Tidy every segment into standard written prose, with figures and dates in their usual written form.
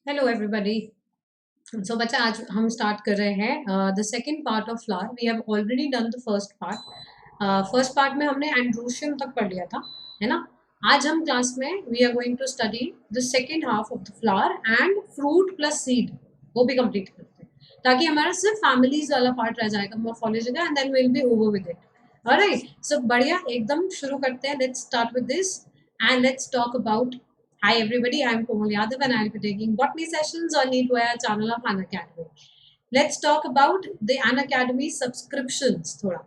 Hello everybody. सो बच्चा आज हम स्टार्ट कर रहे हैं the second part of flower. We have already done the first part. First part में हमने एंड्रोशियम तक पढ़ लिया था, है ना। आज हम क्लास में we are going to study the second half of the flower and fruit plus seed, वो भी कंप्लीट करते हैं ताकि हमारा सिर्फ फैमिलीज वाला पार्ट रह जाएगा मॉर्फोलॉजी का, and then will be over with it. Alright, so बढ़िया एकदम शुरू करते हैं। Let's start with this and let's talk about. Hi everybody, I am Komal Yadav and I will be taking botany sessions on NEET-Wire channel of Unacademy. Let's talk about the Unacademy subscriptions थोड़ा।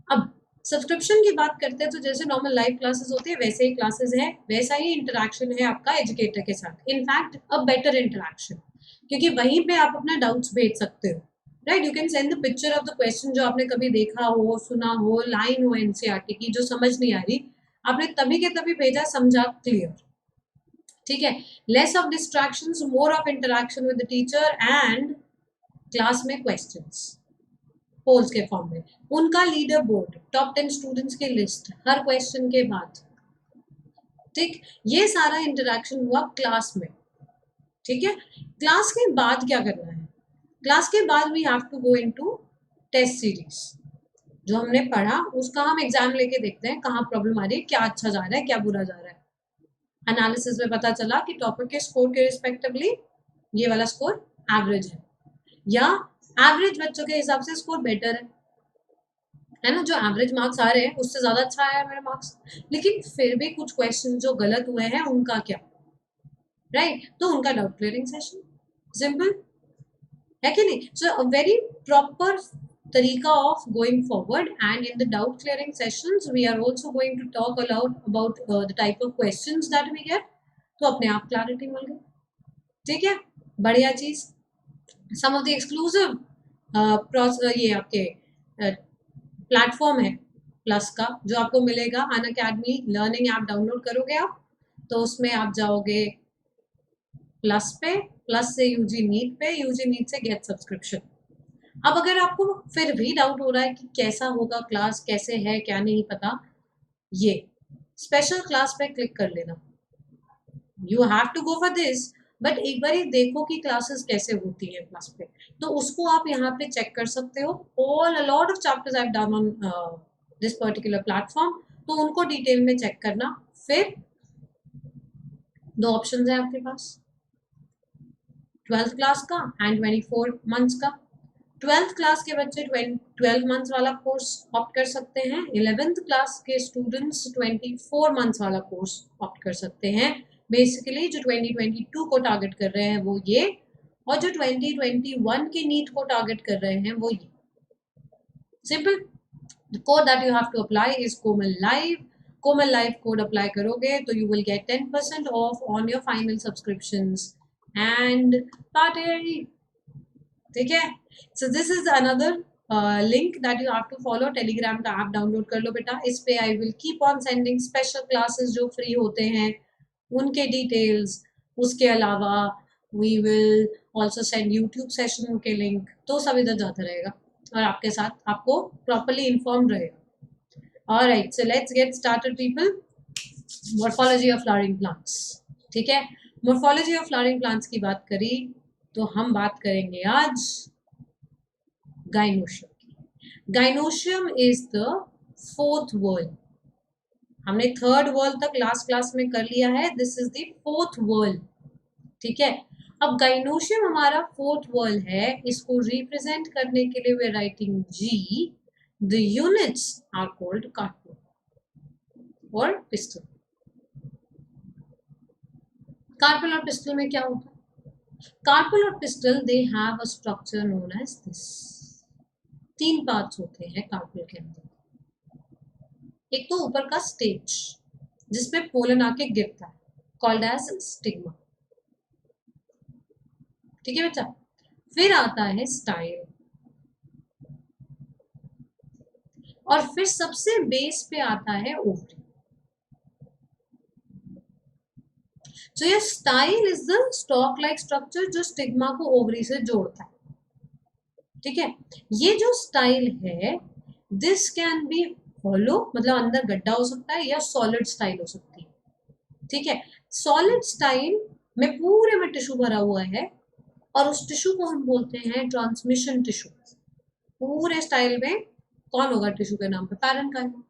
अब subscription की बात करते हैं तो जैसे normal live classes होती है वैसे ही क्लासेस है, वैसा ही इंटरेक्शन है आपका एजुकेटर के साथ। इनफैक्ट अ बेटर इंटरेक्शन, क्योंकि वहीं पे आप अपना डाउट्स भेज सकते हो। Right, you can send the picture of the question जो आपने कभी देखा हो, सुना हो, लाइन हो एनसीईआरटी की जो समझ नहीं आ रही, आपने तभी के तभी भेजा, समझा, क्लियर। ठीक है, less of distractions, more of interaction with the teacher and class में क्वेश्चंस पोल्स के फॉर्म में, उनका लीडर बोर्ड, टॉप 10 स्टूडेंट्स की लिस्ट हर क्वेश्चन के बाद। ठीक, ये सारा इंटरेक्शन हुआ क्लास में। ठीक है, क्लास के बाद क्या करना है? क्लास के बाद we have to go into test series. जो हमने पढ़ा उसका हम एग्जाम लेके देखते हैं कहाँ प्रॉब्लम आ रही है, क्या अच्छा जा रहा है, क्या बुरा जा रहा है। एनालिसिस में पता चला कि टॉपिक के स्कोर के रिस्पेक्टिवली ये वाला स्कोर एवरेज है, या एवरेज बच्चों के हिसाब से स्कोर बेटर है ना। जो एवरेज मार्क्स आ रहे हैं उससे ज्यादा अच्छा आया है मेरे मार्क्स, लेकिन फिर भी कुछ क्वेश्चन जो गलत हुए हैं उनका क्या, राइट तो उनका डाउट क्लियरिंग सेशन। सिंपल है कि नहीं? सो अ वेरी प्रॉपर तरीका of going forward, and in the doubt clearing sessions we are also going to talk about the type of questions that we get, तो अपने आप clarity मिल गई। ठीक है, बढ़िया चीज। सम ऑफ द एक्सक्लूसिव ये आपके प्लेटफॉर्म है प्लस का, जो आपको मिलेगा अनअकैडमी लर्निंग ऐप डाउनलोड करोगे आप, तो उसमें आप जाओगे प्लस पे, प्लस से यूजी नीट पे, यूजी नीट से गेट सब्सक्रिप्शन। अब अगर आपको फिर भी डाउट हो रहा है कि कैसा होगा क्लास, कैसे है क्या नहीं पता, ये स्पेशल क्लास पे क्लिक कर लेना। You have to go for this, but एक बार ही देखो कि क्लासेस कैसे होती है क्लास पे, तो उसको आप यहाँ पे चेक कर सकते हो। All a lot of chapters I have done on this particular platform, तो उनको डिटेल में चेक करना। फिर दो ऑप्शन है आपके पास, 12th क्लास का एंड 24 मंथ्स का। 12th क्लास के बच्चे 12 मंथ्स वाला कोर्स ऑप्ट कर सकते हैं, 11th क्लास के स्टूडेंट्स 24 मंथ्स वाला कोर्स ऑप्ट कर सकते हैं। बेसिकली जो 2022 को टारगेट कर रहे हैं वो ये, और जो 2021 की नीट को टारगेट कर रहे हैं वो ये। Simple, the code that you have to apply is Komal live. Komal live code apply करोगे तो you will get 10% off on your final subscriptions and party. ठीक है, so this is another link that you have to follow. Telegram का app download कर लो बेटा, इस पे I will keep on sending special classes जो फ्री होते हैं उनके डिटेल्स। उसके अलावा we will also send YouTube session के लिंक, तो सब इधर जाता रहेगा और आपके साथ आपको प्रॉपरली इन्फॉर्म रहेगा। Alright, so let's get started people. Morphology of flowering plants. ठीक है, मॉर्फोलॉजी ऑफ फ्लावरिंग प्लांट्स की बात करी तो हम बात करेंगे आज गाइनोशियम की। Gynoecium is the fourth world. हमने थर्ड वर्ल्ड तक लास्ट क्लास में कर लिया है, this is the fourth world. ठीक है, अब गाइनोशियम हमारा फोर्थ वर्ल्ड है, इसको रिप्रेजेंट करने के लिए वे राइटिंग जी। The units are called carpel और पिस्टल। कार्पेल और पिस्टल में क्या होता है? कार्पेल और pistil they have a structure known as this. तीन पार्ट्स होते हैं कार्पेल के अंदर। एक तो ऊपर का स्टेज जिसपे पोलन आके गिरता है, कॉल्ड एज स्टिग्मा। ठीक है बच्चा, फिर आता है स्टाइल, और फिर सबसे बेस पे आता है ओवरी। सो ये style is the stock like structure जो स्टिग्मा को ओवरी से जोड़ता है। ठीक है, ये जो स्टाइल है दिस कैन बी हॉलो, मतलब अंदर गड्ढा हो सकता है, या सॉलिड स्टाइल हो सकती है। ठीक है, सॉलिड स्टाइल में पूरे में टिश्यू भरा हुआ है और उस टिश्यू को हम बोलते हैं ट्रांसमिशन टिश्यू। पूरे स्टाइल में कौन होगा टिश्यू के नाम पे? पैरेन्काइमा,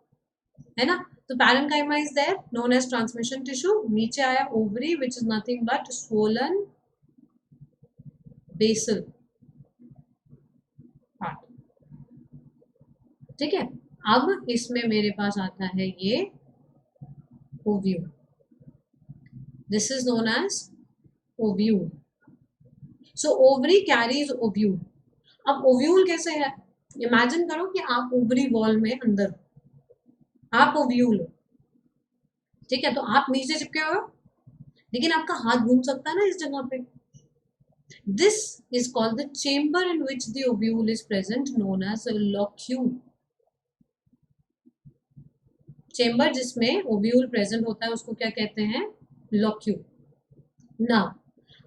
है ना? तो parenchyma is there known as transmission tissue. नीचे आया ovary which is nothing but swollen basal part. ठीक है, अब इसमें मेरे पास आता है ये ovule. This is known as ovule. So ovary carries ovule. अब ओव्यूल कैसे है? इमेजिन करो कि आप ओवरी वॉल में अंदर हो, आप ओव्यूल हो, ठीक है? तो आप नीचे चिपके हो, लेकिन आपका हाथ घूम सकता है ना इस जगह पे। This is called the chamber in which the ovule is present, known as locule. Chamber जिसमें ओव्यूल प्रेजेंट होता है उसको क्या कहते हैं? Locule. Now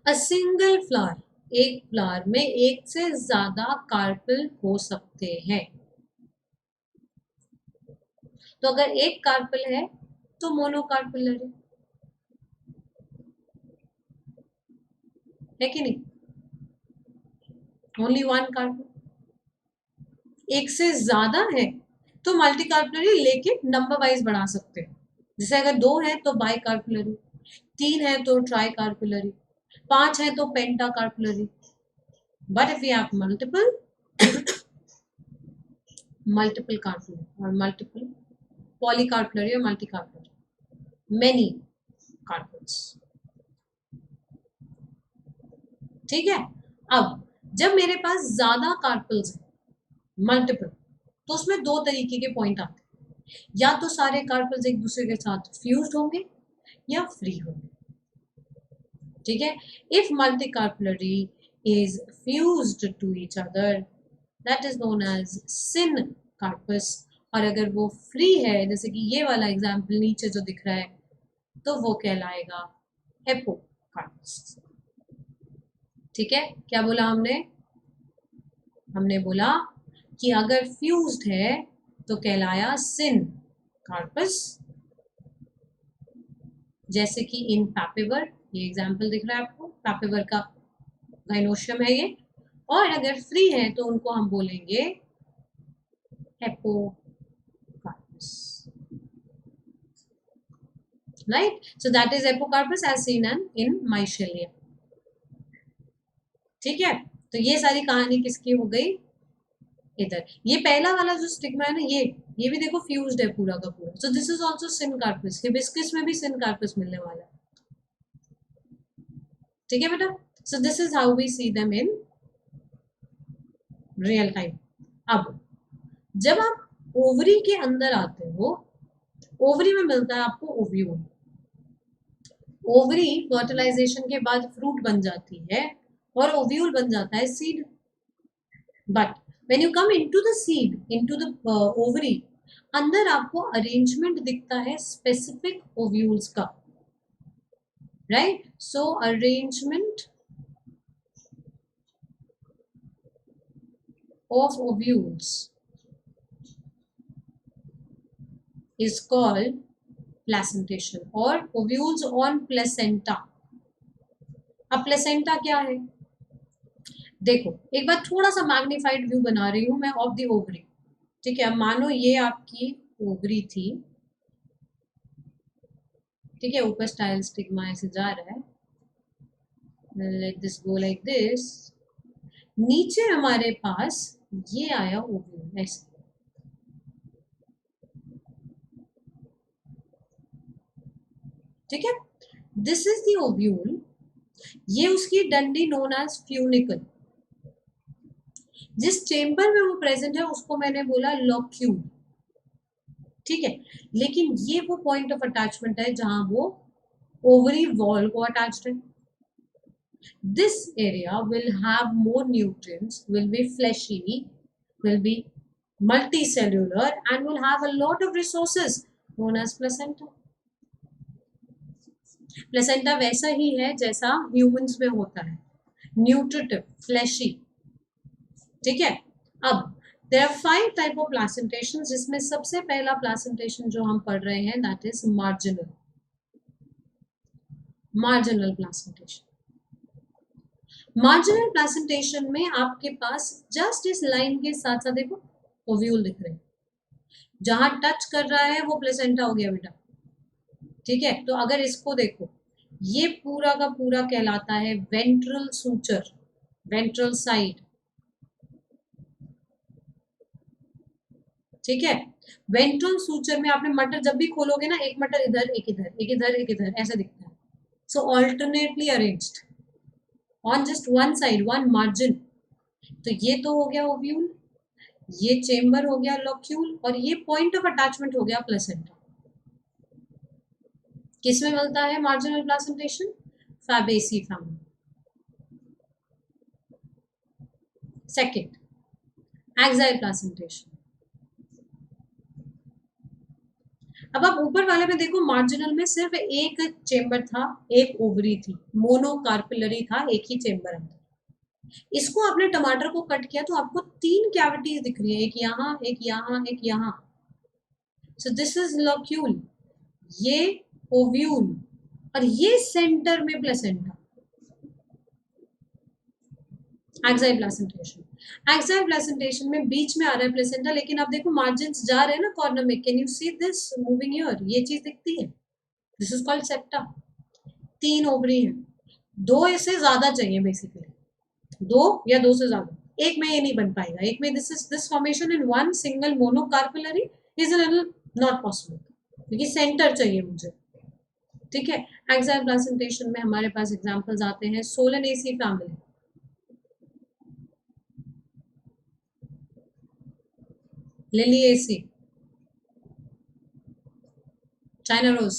a single flower, एक फ्लावर में एक से ज्यादा कार्पेल हो सकते हैं। तो अगर एक कार्पेल है तो मोनोकार्पेलरी है कि नहीं? Only one carpel. एक से ज्यादा है तो मल्टी कार्पेलरी, लेकिन नंबर वाइज बढ़ा सकते हैं। जैसे अगर 2 है तो बाई कार्पेलरी, 3 है तो ट्राई कार्पेलरी, 5 है तो penta carpellary. But if you have multiple multiple carpellary और मल्टीपल पॉलीकार्पेलरी और मल्टी कार्पेलरी, मेनी कार्पेल्स। ठीक है, अब जब मेरे पास ज्यादा कार्पेल्स हैं, मल्टीपल, तो उसमें 2 तरीके के पॉइंट आते हैं। या तो सारे कार्पेल्स एक दूसरे के साथ फ्यूज्ड होंगे या फ्री होंगे। ठीक है, if multicarpellary is fused to each other, that is known as syncarpous. और अगर वो फ्री है, जैसे कि ये वाला एग्जाम्पल नीचे जो दिख रहा है, तो वो कहलाएगा हेपोकार्पस। ठीक है, क्या बोला हमने? हमने बोला कि अगर फ्यूज्ड है तो कहलाया सिन कार्पस, जैसे कि इन पैपेवर, ये एग्जाम्पल दिख रहा है आपको, पैपेवर का गाइनोशियम है ये। और अगर फ्री है तो उनको हम बोलेंगे apocarpous, right? So that is apocarpous as seen in Michelia. ठीक है, तो ये सारी कहानी किसकी हो गई? इधर ये पहला वाला जो स्टिग्मा है ना, ये भी देखो फ्यूज्ड है पूरा का पूरा। So this is also syncarpous. Hibiscus में भी सिन कार्पस मिलने वाला है। ठीक है बेटा, so this is how we see them in real time. अब जब आप ओवरी के अंदर आते हो, ओवरी में मिलता है आपको ओव्यूल। ओवरी फर्टिलाइजेशन के बाद फ्रूट बन जाती है और ओव्यूल बन जाता है seed. But when you come into the seed, into the ovary, अंदर आपको अरेंजमेंट दिखता है स्पेसिफिक ओव्यूल्स का, right? So arrangement of ovules is called placentation or ovules on placenta. अब प्लेसेंटा क्या है? देखो एक बार थोड़ा सा मैग्नीफाइड व्यू बना रही हूं मैं ऑफ द ओवरी। ठीक है, अब मानो ये आपकी ओवरी थी, ठीक है, ऊपर स्टाइल स्टिग्मा ऐसे जा रहा है, let this go like this. नीचे हमारे पास ये आया ओव्यूल ऐसे। ठीक है, दिस इज द ओव्यूल। ये उसकी डंडी नोन एज फ्यूनिकल। जिस चेम्बर में वो प्रेजेंट है उसको मैंने बोला लॉक्यूल। ठीक है, लेकिन ये वो पॉइंट ऑफ अटैचमेंट है जहां वो ओवरी वॉल को अटैच्ड है। This area will have more nutrients, will be fleshy, will be multicellular and will have a lot of resources known as placenta. Placenta वैसा ही है जैसा ह्यूमंस में होता है, न्यूट्रिटिव, फ्लैशी। ठीक है, अब there are 5 type of placentation, जिसमें सबसे पहला प्लेसेंटेशन जो हम पढ़ रहे हैं that is marginal. Marginal placentation. Marginal placentation में आपके पास जस्ट इस लाइन के साथ साथ देखो ओव्यूल दिख रहे हैं, जहां टच कर रहा है वो प्लेसेंटा हो गया बेटा। ठीक है, तो अगर इसको देखो, ये पूरा का पूरा कहलाता है वेंट्रल सूचर, वेंट्रल साइड। ठीक है, वेंट्रल सूचर में आपने मटर जब भी खोलोगे ना, एक मटर इधर एक इधर एक इधर एक इधर ऐसे दिखता है। So alternately arranged on just one side, one margin. तो ये तो हो गया ओव्यूल, ये चेम्बर हो गया लॉक्यूल, और ये पॉइंट ऑफ अटैचमेंट हो गया प्लेसेंटा। किसमें मिलता है marginal placentation? Fabaceae family. Second, exile placentation. अब आप ऊपर वाले में देखो, मार्जिनल में सिर्फ एक चेम्बर था, एक ओवरी थी, मोनोकार्पिलरी था, एक ही चेम्बर अंदर। इसको आपने टमाटर को कट किया तो आपको 3 कैविटीज दिख रही है, एक यहाँ एक यहाँ एक यहाँ। सो दिस इज लॉक्यूल, ये ओव्यूल, और ये सेंटर में placenta. Exile placentation, exile placentation में बीच में आ रहा है प्लेसेंटा, लेकिन आप देखो मार्जिन्स जा रहे हैं ना कॉर्नर में। Can you see this moving here? ये चीज दिखती है, this is called septa. 3 ovary हैं, 2 ऐसे ज्यादा चाहिए बेसिकली, 2 या 2 से ज्यादा। एक में ये नहीं बन पाएगा, एक में this formation in one single monocarpellary is a little not possible, क्योंकि सेंटर चाहिए मुझे। ठीक है, एक्साइल प्लेसेंटेशन में हमारे पास एग्जांपल्स आते हैं Solanaceae family, Liliaceae, China rose.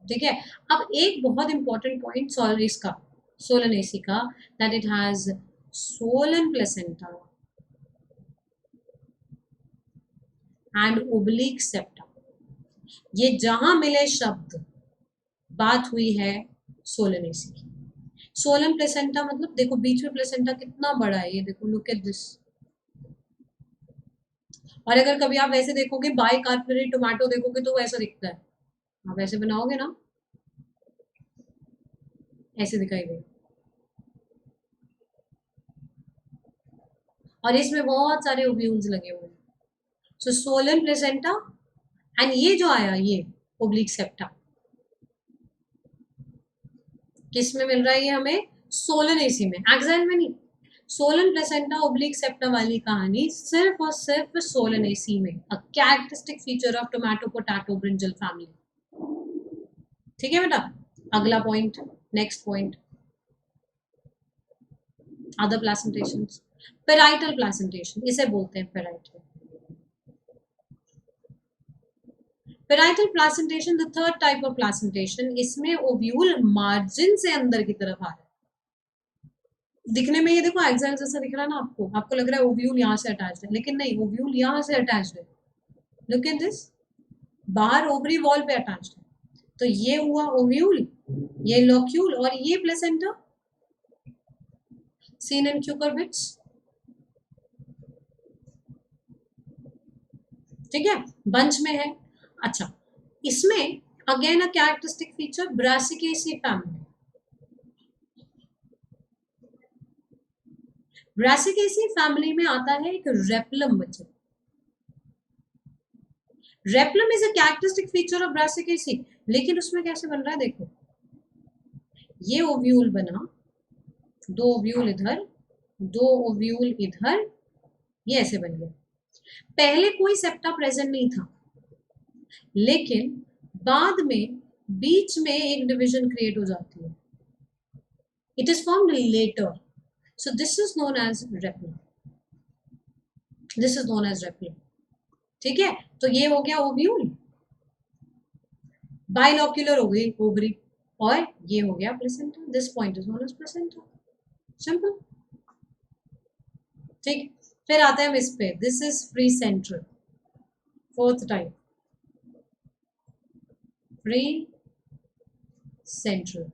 ठीक है, अब एक बहुत इंपॉर्टेंट पॉइंट सोलरिस का, सोलेनेसी का, that it has Solan placenta and oblique septa. ये जहां मिले शब्द, बात हुई है सोलेनेसी की। सोलन प्लेसेंटा मतलब देखो बीच में प्लेसेंटा कितना बड़ा है, ये देखो, लुक एट दिस। और अगर कभी आप वैसे देखोगे बाई कार्पनरी टोमेटो देखोगे तो वैसा दिखता है, आप ऐसे बनाओगे ना, ऐसे दिखाई देगा। और इसमें बहुत सारे ओव्यूल्स लगे हुए हैं। सो सोलन प्लेसेंटा एंड ये जो आया ये ओब्लिक सेप्टा, किस में मिल रहा है ये हमें? सोलेनेसी में, एक्साइल में नहीं। सोलन प्लेसेंटा ओब्लिक सेप्टा वाली कहानी सिर्फ और सिर्फ सोलेनेसी में, a characteristic feature of tomato potato brinjal family. ठीक है बेटा, अगला point, next point, other placentations. Parietal placentation, इसे बोलते हैं parietal. Parietal placentation the third type of placentation, इसमें ओव्यूल मार्जिन से अंदर की तरफ आ रहा है। दिखने में ये देखो एक्साइल जैसा दिख रहा है ना आपको, आपको लग रहा है ओव्यूल यहाँ से अटैच है, लेकिन नहीं, ओव्यूल यहाँ से अटैच है। लुक एट दिस, बाहर ओवरी वॉल पे अटैच है। तो ये हुआ ओव्यूल, ये लॉक्यूल, और ये प्लेसेंटा सीन इन क्यूकरबिट्स। ठीक है, बंच में है। अच्छा, इसमें again a characteristic feature brassicaceae family. Brassicaceae family में आता है एक रेप्लम बच्चे। Replum is a characteristic feature of brassicaceae, लेकिन उसमें कैसे बन रहा है देखो, ये ओव्यूल बना, 2 ओव्यूल इधर, 2 ओव्यूल इधर, ये ऐसे बन गया। पहले कोई सेप्टा प्रेजेंट नहीं था, लेकिन बाद में बीच में एक डिवीजन क्रिएट हो जाती है, it is formed later. So this is known as replum, this is known as replum. ठीक है, तो ये हो गया ओव्यूल, बाइलॉक्यूलर हो गई ओवरी, और ये हो गया placenta, this point is known as placenta. Simple. ठीक, फिर आते हैं हम इस पे, this is free central, fourth type, free central.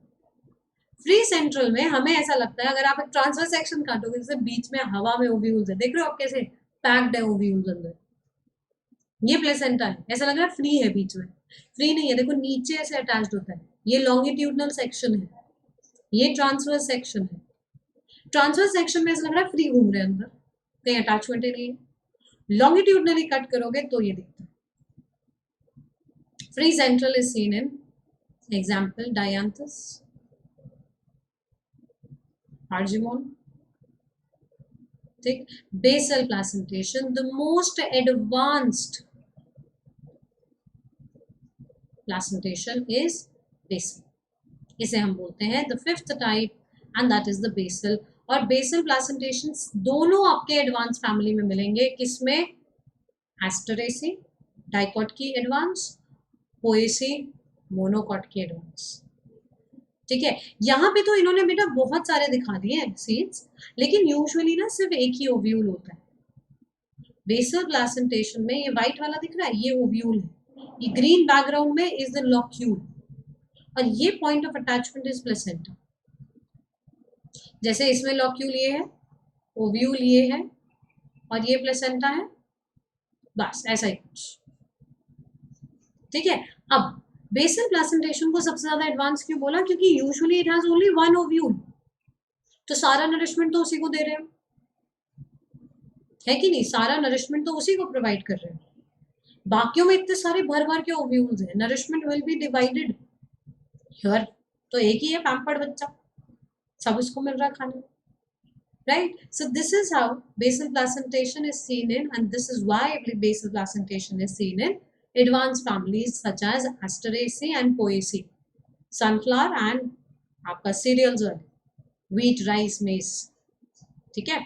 Free central में हमें ऐसा लगता है, अगर आप एक ट्रांसफर सेक्शन काटोगे जैसे बीच में हवा में ओव्यूल्स है, देख रहे हो आप कैसे पैक्ड है ओव्यूल्स अंदर, ये प्लेसेंटा है, ऐसा लग रहा है फ्री है बीच में। फ्री नहीं है, देखो नीचे ऐसे अटैच्ड होता है, ये लॉन्गिट्यूडनल सेक्शन है, ये ट्रांसवर्स सेक्शन है। ट्रांसवर्स सेक्शन में ऐसा लग रहा है फ्री घूम रहे हैं अंदर, कहीं अटैचमेंट ही नहीं है। लॉन्गिट्यूडनली कट करोगे तो ये दिखता है। Free central is seen in example dianthus, argemone. ठीक, basal placentation, the most advanced placentation is basal, इसे हम बोलते हैं the fifth type and that is the basal. और बेसल प्लासेंटेशन दोनों आपके एडवांस फैमिली में मिलेंगे, किसमें? एस्टरेसी डाइकॉट की एडवांस, पोएसी मोनोकॉट की एडवांस। ठीक है, यहाँ पे तो इन्होंने बेटा बहुत सारे दिखा दिए हैं सीड्स, लेकिन यूजुअली ना सिर्फ एक ही ओव्यूल होता है। बेसल प्लासेंटेशन में ये व्हाइट वाला दिख रहा है, ये ओव्यूल है, ये ग्रीन बैकग्राउंड में इज द लॉक्यूल, और ये point of attachment is placenta. जैसे इसमें लॉक्यूल ये है, ओव्यूल ये है, और ये प्लेसेंटा है, बस ऐसा ही कुछ। ठीक है, अब बेसल प्लासेंटेशन को सबसे ज्यादा एडवांस क्यों बोला? क्योंकि usually it has only one ovule, तो सारा नरिशमेंट तो उसी को दे रहे हैं, है कि नहीं? सारा नरिशमेंट तो उसी को प्रोवाइड कर रहे हैं। बाकियों में इतने सारे भर भर के ओव्यूल्स हैं, nourishment will be divided here, तो एक ही है पैम्पर्ड बच्चा, सब इसको मिल रहा है खाने में, right? So this is how basal placentation is seen in, and this is why basal placentation is seen in advanced families such as Asteraceae and Poaceae, sunflower and आपका cereals वाले, wheat, rice, maize. ठीक है,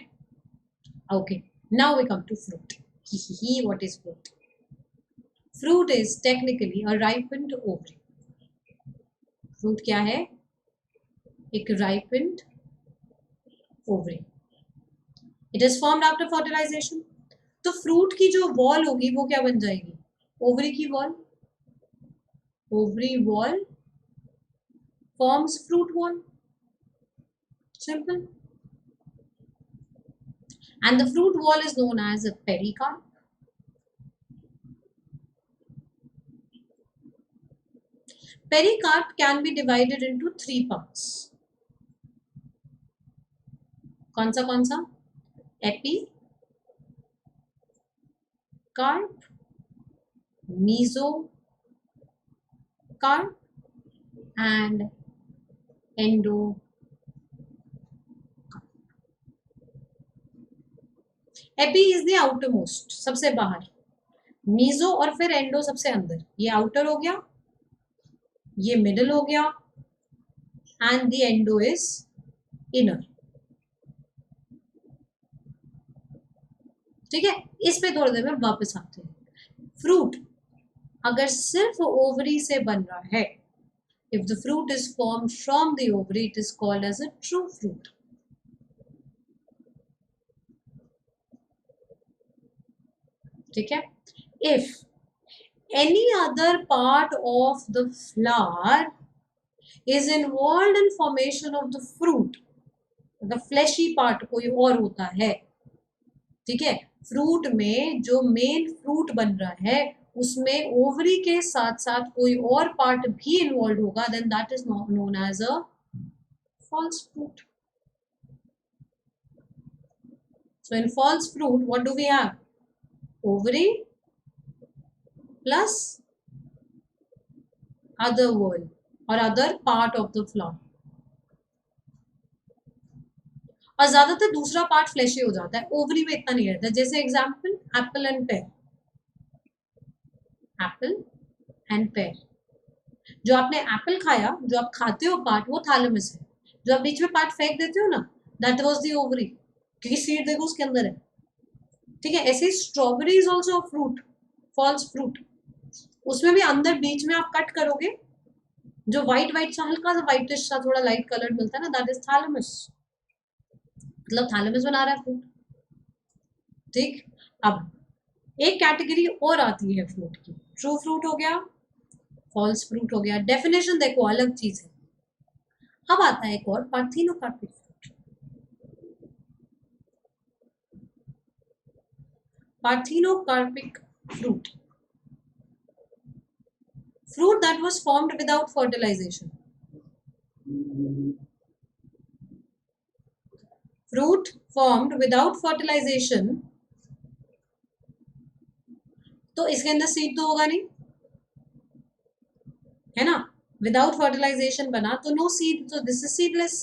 okay, now we come to fruit. What is fruit? Fruit is technically a ripened ovary. Fruit क्या है? एक ripened ovary. It is formed after fertilization. तो fruit की जो वॉल होगी वो क्या बन जाएगी? ओवरी की wall. Ovary wall forms fruit wall, simple. And the fruit wall is known as a pericarp. Pericarp can be divided into 3 parts. कौन सा? Epicarp, mesocarp and endo. Epi is the outer most, सबसे बाहर, meso और फिर endo सबसे अंदर। ये outer हो गया, ये मिडल हो गया, and the endo is inner. ठीक है, इस पे थोड़ी देर में वापस आते हैं। फ्रूट अगर सिर्फ ओवरी से बन रहा है, if the fruit is form from the ovary, it is called as a true fruit. ठीक है, if any other part of the flower is involved in formation of the fruit, the fleshy part कोई और होता है, ठीक है, fruit में जो मेन फ्रूट बन रहा है उसमें ओवरी के साथ साथ कोई और पार्ट भी इन्वॉल्व होगा, then that is known as a false fruit. So in false fruit, what do we have? Ovary plus other wall or other part of the flower. और ज्यादातर दूसरा पार्ट फ्लैशी हो जाता है, ओवरी में इतना नहीं रहता। जैसे example Apple and pair, Apple and pair. जो आपने एप्पल खाया, जो आप खाते हो पार्ट, वो थैलेमस है। जो आप बीच में पार्ट फेंक देते हो ना, दैट वाज द ओवरी, क्योंकि सीड देखो उसके अंदर है। ठीक है, ऐसे ही strawberry is also fruit, false fruit. उसमें भी अंदर बीच में आप कट करोगे, जो व्हाइट व्हाइट सा हल्का सा व्हाइटिश सा थोड़ा लाइट कलर मिलता है ना, दैट इज थैलेमस, मतलब थैलेमस बना रहा है फ्रूट। ठीक, अब एक कैटेगरी और आती है फ्रूट की, ट्रू फ्रूट हो गया, फॉल्स फ्रूट हो गया। डेफिनेशन देखो अलग चीज है। अब आता है एक और, parthenocarpic fruit. Parthenocarpic fruit fruit that was formed without fertilization. Fruit formed without fertilization, तो इसके अंदर सीड तो होगा नहीं, है ना, विदाउट फर्टिलाइजेशन बना तो नो सीड, तो दिस इज सीडलेस.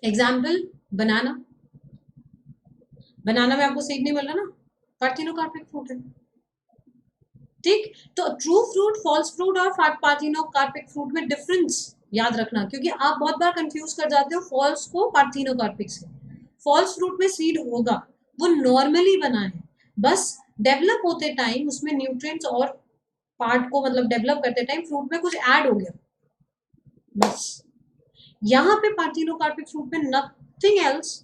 एग्जाम्पल, बनाना. बनाना में आपको सीड नहीं मिल रहा ना, पार्थिनोकार्पिक फ्रूट है. ठीक, तो ट्रू फ्रूट, फॉल्स फ्रूट और पार्थिनोकार्पिक फ्रूट में डिफरेंस याद रखना, क्योंकि आप बहुत बार कंफ्यूज कर जाते हो फॉल्स को पार्थिनोकार्पिक से. फॉल्स फ्रूट में सीड होगा, वो नॉर्मली बना है, बस डेवलप होते टाइम उसमें न्यूट्रिएंट्स और पार्ट को मतलब डेवलप करते टाइम फ्रूट में कुछ ऐड हो गया, बस. यहाँ पे पार्थिनोकार्पिक फ्रूट में नथिंग एल्स,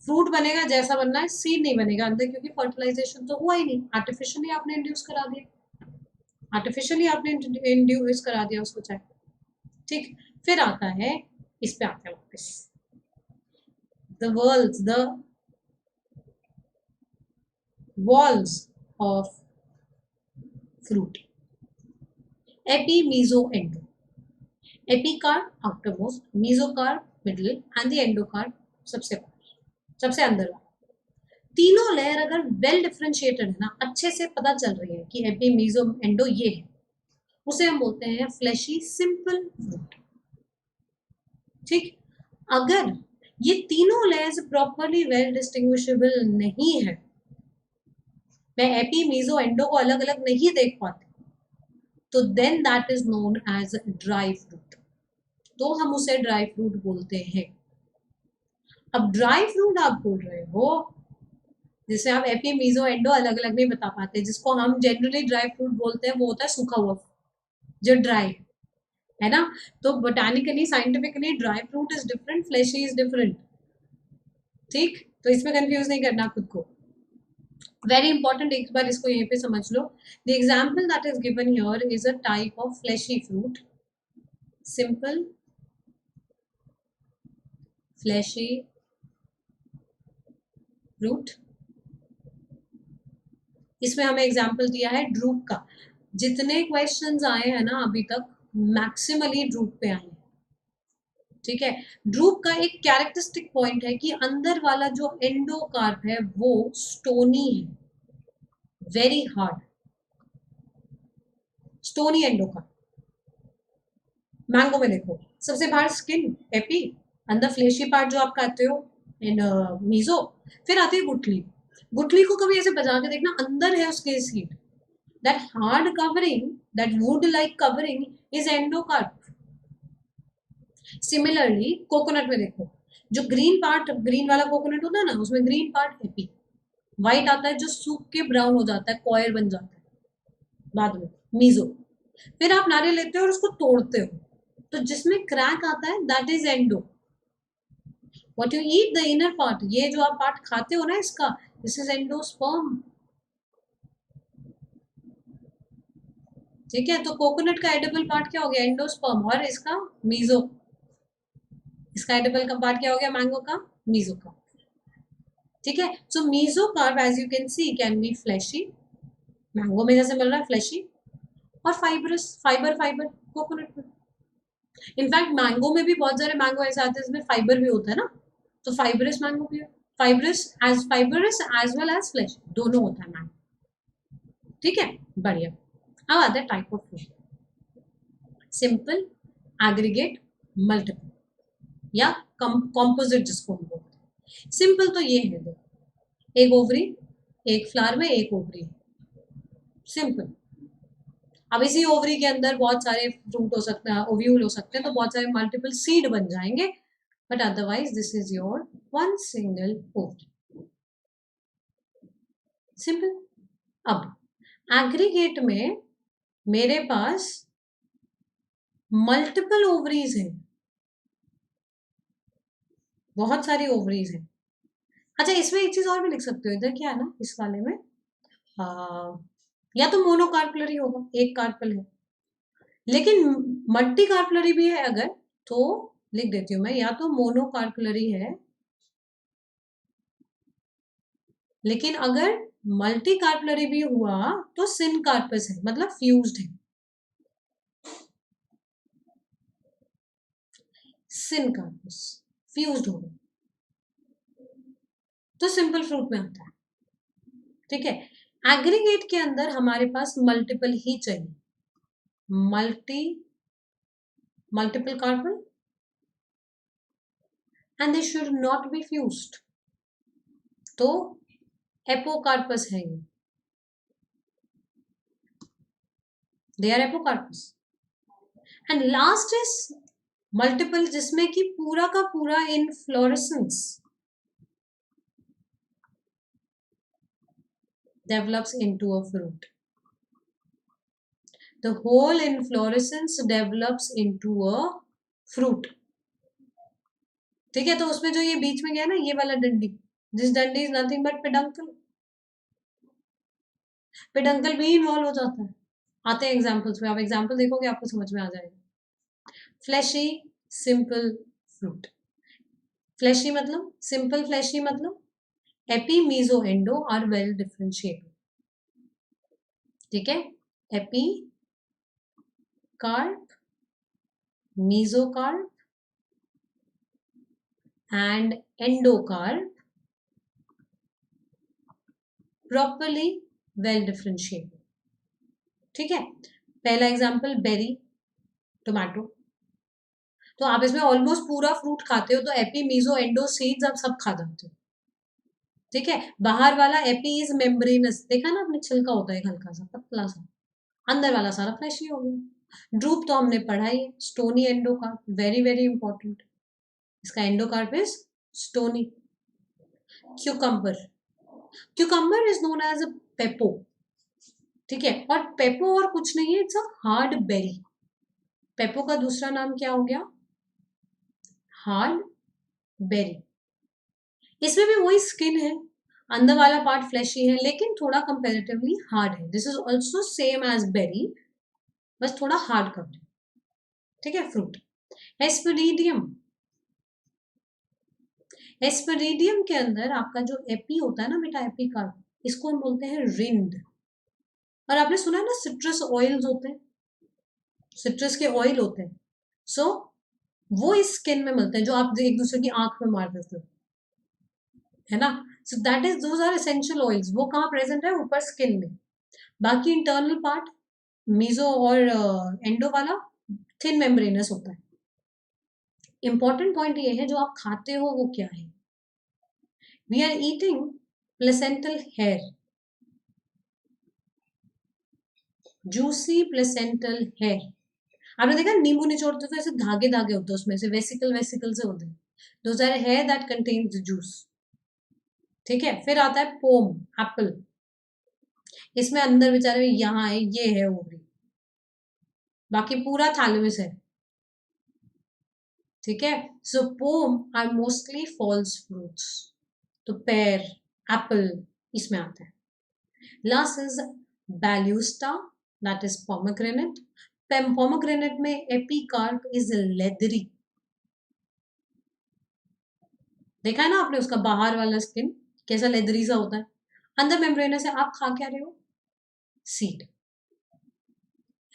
फ्रूट बनेगा जैसा बनना है, सीड नहीं बनेगा अंदर, क्योंकि फर्टिलाइजेशन तो हुआ ही नहीं, आर्टिफिशियली आपने इंड्यूस करा दिया, आर्टिफिशियली आपने इंड्यूस करा दिया उसको चाहे. ठीक, फिर आता है, इस पे आता है वापस, the walls of fruit. Epi, meso, endo. Epicarp outermost, mesocarp middle and the endocarp सबसे बाहर, सबसे अंदर वाला. तीनों लेयर अगर वेल डिफरेंशिएटेड है ना, अच्छे से पता चल रही है कि एपी, मीजो, एंडो ये है, उसे हम बोलते हैं फ्लैशी सिंपल फ्रूट. ठीक, अगर ये तीनों लेयर्स प्रॉपरली वेल डिस्टिंग्विशेबल नहीं है, मैं एपी, मीजो, एंडो को अलग अलग नहीं देख पाती, तो then that is known as dry fruit, तो हम उसे ड्राई फ्रूट बोलते हैं. अब ड्राई फ्रूट आप बोल रहे हो जिसे आप एपी, मीजो, एंडो अलग अलग नहीं बता पाते, जिसको हम जनरली ड्राई फ्रूट बोलते हैं, वो होता है सूखा हुआ जो ड्राई है ना. तो botanically scientifically dry fruit is different, fleshy is different. ठीक, तो इसमें कंफ्यूज नहीं करना खुद को, वेरी इंपॉर्टेंट, एक बार इसको यहीं पे समझ लो. The example that is given here is a type of fleshy fruit, simple fleshy fruit. इसमें हमें एग्जाम्पल दिया है ड्रूप का. जितने क्वेश्चंस आए हैं ना अभी तक, मैक्सिमली ड्रूप पे आए हैं. ठीक है, ड्रूप का एक कैरेक्टरिस्टिक पॉइंट है कि अंदर वाला जो एंडोकार्प है वो स्टोनी है, very hard, stony endocarp. Mango में देखो, सबसे बाहर स्किन एपी, अंदर फ्लेशी पार्ट जो आप खाते हो इन मीजो, फिर आती है गुठली. गुठली को कभी ऐसे बजा के देखना, अंदर है उसके seed. That hard covering, that would like covering is endocarp. Similarly coconut में देखो, जो ग्रीन पार्ट, ग्रीन वाला कोकोनट होता है ना, उसमें ग्रीन पार्ट एपी, व्हाइट आता है जो सूख के ब्राउन हो जाता है, कॉयर बन जाता है बाद में, मीजो. फिर आप नारियल लेते हो और उसको तोड़ते हो, तो जिसमें क्रैक आता है that is endo. What you eat the inner part, ये जो आप पार्ट खाते हो ना इसका, दिस इज एंडोस्पर्म. ठीक है, तो कोकोनट का एडिबल पार्ट क्या हो गया, एंडोस्पर्म, और इसका मीजो, इसका एडिबल का पार्ट क्या हो गया, मैंगो का मीजो का. ठीक है, so meso carp as you can see can be fleshy, mango में जैसे मिल रहा है फ्लैशी, और फाइबरस, फाइबर फाइबर कोकोनट में. इनफैक्ट मैंगो में भी बहुत सारे मैंगो ऐसे आते हैं जिसमें फाइबर भी होता है ना, तो फाइबरस मैंगो भी है, fibrous as well as flesh, दोनों होता है मैंगो. ठीक है, बढ़िया. अब आता है type of fruit, simple, aggregate, multiple, या कॉम्पोजिट जिसको हम बोलते हैं. सिंपल तो ये है, देखो, एक ओवरी, एक फ्लावर में एक ओवरी, सिंपल. अब इसी ओवरी के अंदर बहुत सारे फ्रूट हो सकते हैं, ओव्यूल हो सकते हैं, तो बहुत सारे मल्टीपल सीड बन जाएंगे, but otherwise this is your one single ovary, simple. अब एग्रीगेट में मेरे पास मल्टीपल ओवरीज हैं, बहुत सारी ओवरीज हैं. अच्छा, इसमें एक चीज और भी लिख सकते हो, इधर क्या है ना इस वाले में, या तो मोनोकार्पलरी होगा, एक कार्पल है, लेकिन मल्टी कार्पलरी भी है अगर, तो लिख देती हूं मैं, या तो मोनोकार्पलरी है, लेकिन अगर मल्टी कार्पलरी भी हुआ तो सिनकार्पस है, मतलब फ्यूज्ड है। सिनकार्पस फ्यूज्ड हो गया तो सिंपल फ्रूट में आता है। ठीक है, एग्रीगेट के अंदर हमारे पास मल्टीपल ही चाहिए, multiple carpel and they should not be fused, तो एपोकार्पस है ये, they are apocarpous. And last is multiple, जिसमें कि पूरा का पूरा inflorescence develops into a fruit. The whole inflorescence develops into a fruit. ठीक है, तो उसमें जो ये बीच में गया ना, ये वाला डंडी, दिस डंडी is nothing but peduncle. Peduncle भी इन्वॉल्व हो जाता है। आते हैं एग्जांपल्स में, आप एग्जांपल देखोगे आपको समझ में आ जाएगा। फ्लैशी सिंपल फ्रूट, फ्लैशी मतलब सिंपल, फ्लैशी मतलब epi meso endo are well differentiated. ठीक है, epicarp, mesocarp and endocarp properly well differentiated। ठीक है, पहला एग्जांपल बेरी, टोमेटो, तो आप इसमें ऑलमोस्ट पूरा फ्रूट खाते हो, तो एपी मीजो एंडो सीड्स आप सब खा जाते हो। ठीक है, बाहर वाला एपी इज मेम्ब्रेनस, देखा ना आपने, छिलका होता है हल्का सा पतला सा, अंदर वाला सारा फ्लैशी हो गया। ड्रूप तो हमने पढ़ा ही, stony endocarp, very very important, इसका endocarp is stony. Cucumber, cucumber is known as a pepo. ठीक है, और पेपो और कुछ नहीं है, it's a hard berry. Pepo का दूसरा नाम क्या हो गया? Hard berry. इसमें भी वही स्किन है, अंदर वाला पार्ट फ्लैशी है, लेकिन थोड़ा कंपैरेटिवली हार्ड है। This is also same as berry, बस थोड़ा हार्ड कवर है। ठीक है, फ्रूट। एस्पेरिडियम, एस्पेरिडियम के अंदर आपका जो एपी होता है ना बेटा, एपिकार्प, इसको हम बोलते हैं रिंड। और आपने सुना है ना, सिट्रस ऑयल्स होते हैं, सिट्रस के ऑयल होते हैं, सो वो इस स्किन में मिलते हैं, जो आप एक दूसरे की आंख में मार देते हो, है ना। So that is, those are essential oils. वो कहाँ प्रेजेंट है? ऊपर स्किन में। बाकी इंटरनल पार्ट मीजो और एंडो वाला थिन मेम्ब्रेनस होता है। इंपॉर्टेंट पॉइंट ये है, जो आप खाते हो वो क्या है? We are eating placental hair, juicy placental hair. आपने देखा नींबू निचोड़ते तो ऐसे धागे धागे होते हैं उसमें से, वेसिकल वेसिकल से होते हैं, those are hair that contains juice. ठीक है, फिर आता है पोम, एप्पल, इसमें अंदर बेचारे यहाँ है, ये है ओवरी, बाकी पूरा थैलेमस है। ठीक है, so pome are mostly false fruits, तो पेर, एप्पल इसमें आता है। Last is balausta, that is pomegranate. Pomegranate में एपिकार्प इज लेदरी, देखा है ना आपने उसका बाहर वाला स्किन कैसा लेदरी सा होता है, अंदर मेम्ब्रेनस है। आप खा क्या रहे हो? सीड,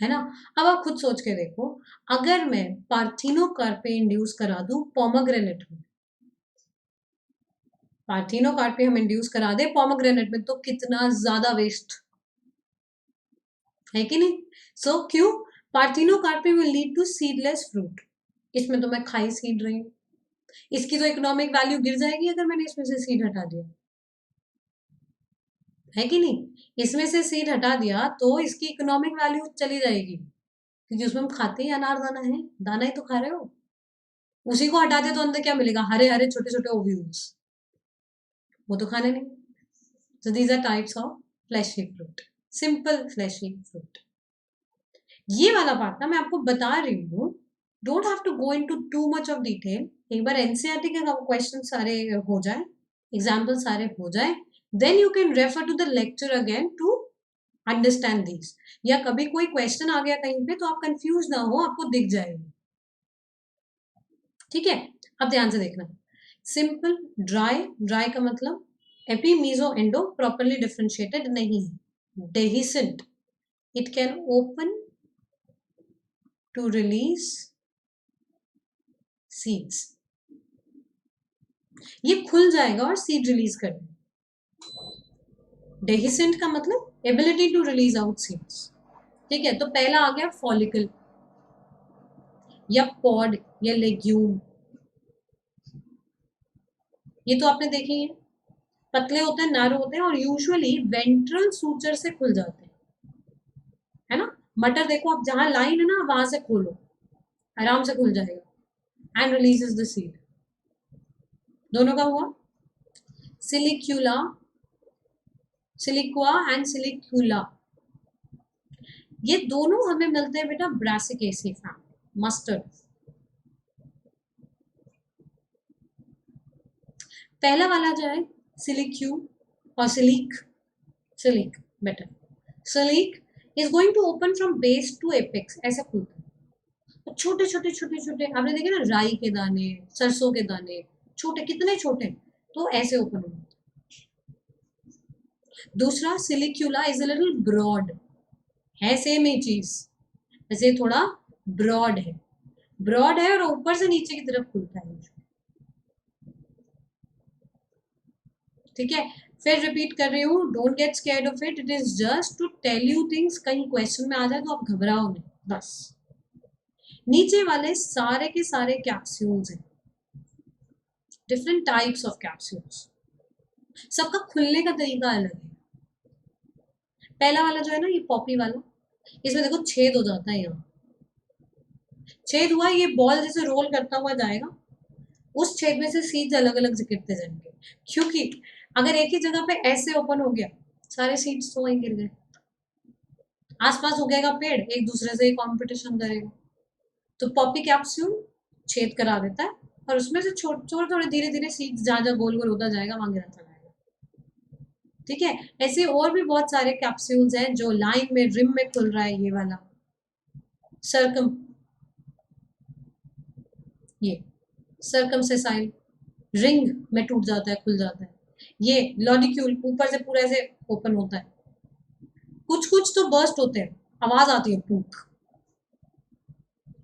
है ना। अब आप खुद सोच के देखो, अगर मैं पार्थिनोकार्पे इंड्यूस करा दूं पोमेग्रेनेट में, पार्थिनोकार्पे हम इंड्यूस करा दे पोमेग्रेनेट में, तो कितना ज्यादा वेस्ट है कि नहीं? सो क्यों? Parthenocarpy will lead to seedless fruit. इसमें तो मैं खा ही सीड रही हूँ, इसकी तो इकोनॉमिक वैल्यू गिर जाएगी अगर मैंने इसमें से सीड हटा दिया, है कि नहीं? इसमें से सीड हटा दिया तो इसकी इकोनॉमिक वैल्यू चली जाएगी, क्योंकि उसमें हम खाते ही अनारदाना है, दाना ही तो खा रहे हो। उसी को हटा दे तो अंदर क्या मिलेगा? हरे हरे छोटे छोटे ओव्यूल्स, वो तो खाने नहीं। So these are types of fleshy fruit, simple fleshy fruit. ये वाला पार्ट ना मैं आपको बता रही हूँ, don't have to go into too much of detail. एक बार एनसीईआरटी के क्वेश्चन सारे हो जाए, एग्जाम्पल सारे हो जाए, then you can refer to the lecture again to understand this. या कभी कोई क्वेश्चन आ गया कहीं पे तो आप कंफ्यूज ना हो, आपको दिख जाएगी। ठीक है, अब ध्यान से देखना। सिंपल ड्राई, ड्राई का मतलब epi meso endo properly differentiated नहीं है. Dehiscent, it can open to release seeds. ये खुल जाएगा और सीड रिलीज कर देगा. डेहिसेंट का मतलब ability to release out seeds. ठीक है, तो पहला आ गया फॉलिकल या पॉड या लेग्यूम. ये तो आपने देखे ही है, पतले होते हैं, नारो होते हैं और यूजुअली वेंट्रल सूचर से खुल जाते हैं, है ना. मटर देखो आप, जहां लाइन है ना वहां से खोलो, आराम से खुल जाएगा एंड रिलीजेस द सीड. दोनों का हुआ. सिलिक्यूला, सिलिक्वा एंड सिलिक्यूला, ये दोनों हमें मिलते हैं बेटा ब्रासिकेसी फैमिली, मस्टर्ड. पहला वाला जो है सिलिक्यू और सिलिक, silique better. Silique is going to open from base to apex, ऐसे खुलता है. छोटे छोटे छोटे छोटे आपने देखे ना, राई के दाने, सरसों के दाने, छोटे कितने छोटे, तो ऐसे ओपन होते हैं. दूसरा सिलिक्यूला इज अ लिटिल ब्रॉड, है सेम ही चीज, वैसे थोड़ा ब्रॉड है. ब्रॉड है और ऊपर से नीचे की तरफ खुलता है. ठीक है, फिर रिपीट कर रही हूँ, don't get scared of it, it is just to tell you things. कहीं क्वेश्चन में आ जाए तो आप घबराओ नहीं बस. नीचे वाले सारे के सारे कैप्सूल्स हैं, डिफरेंट टाइप्स ऑफ कैप्सूल्स, सबका खुलने का तरीका अलग है. पहला वाला जो है ना, ये पॉपी वाला, इसमें देखो छेद हो जाता है. यहाँ छेद हुआ, ये बॉल जैसे रोल करता हुआ जाएगा, उस छेद में से सीड्स अलग अलग गिरते जाएंगे. क्योंकि अगर एक ही जगह पे ऐसे ओपन हो गया, सारे सीड्स तो वहीं गिर गए. आसपास उगेगा पेड़, एक दूसरे से कंपटीशन करेगा. तो पॉपी कैप्सूल छेद करा देता है और उसमें से छोटे थोड़े धीरे धीरे सीड्स जहां जहां गोल गोल होता जाएगा वहां गिरता जाएगा. ठीक है, ऐसे और भी बहुत सारे कैप्सूल्स हैं जो लाइन में रिम में खुल रहा है. ये वाला सर्कम, ये सर्कमसेसाइल रिंग में टूट जाता है, खुल जाता है. ये लॉडिक्यूल ऊपर से पूरा ऐसे ओपन होता है. कुछ कुछ तो बर्स्ट होते हैं, आवाज आती है पूक.